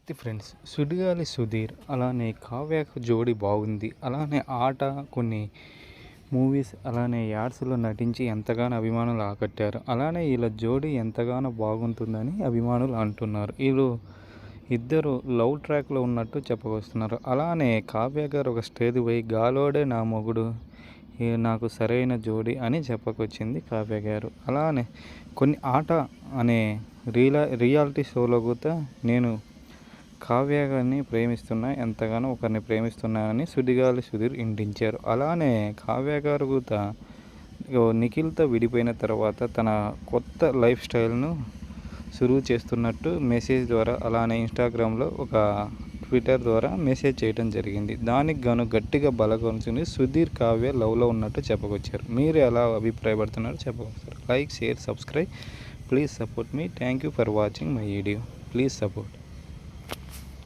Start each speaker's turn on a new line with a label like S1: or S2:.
S1: నమస్తే ఫ్రెండ్స్. సుడిగాలి సుధీర్ అలానే కావ్యకు జోడి బాగుంది. అలానే ఆట కొన్ని మూవీస్ అలానే యాడ్స్లో నటించి ఎంతగానో అభిమానులు ఆకట్టారు. అలానే వీళ్ళ జోడి ఎంతగానో బాగుంటుందని అభిమానులు అంటున్నారు. వీళ్ళు ఇద్దరు లవ్ ట్రాక్లో ఉన్నట్టు చెప్పవస్తున్నారు. అలానే కావ్య గారు ఒక స్టేజ్ పోయి గాలోడే నా మొగుడు నాకు సరైన జోడి అని చెప్పకొచ్చింది కావ్య గారు. అలానే కొన్ని ఆట అనే రియాలిటీ షోలో కూడా నేను కావ్య గారిని ప్రేమిస్తున్నా, ఎంతగానో ఒకరిని ప్రేమిస్తున్నానని సుడిగాలి సుధీర్ ఇంటించారు. అలానే కావ్య గారు కూడా నిఖిల్తో విడిపోయిన తర్వాత తన కొత్త లైఫ్ స్టైల్ను సురువు చేస్తున్నట్టు మెసేజ్ ద్వారా అలానే ఇన్స్టాగ్రామ్లో ఒక ట్విట్టర్ ద్వారా మెసేజ్ చేయడం జరిగింది. దానికి గాను గట్టిగా బలకొంచుని సుధీర్ కావ్య లవ్లో ఉన్నట్టు చెప్పుకొచ్చారు. మీరు ఎలా అభిప్రాయపడుతున్నారో చెప్పవచ్చు. Like, share, subscribe. Please support me. Thank you for watching my video. Please support.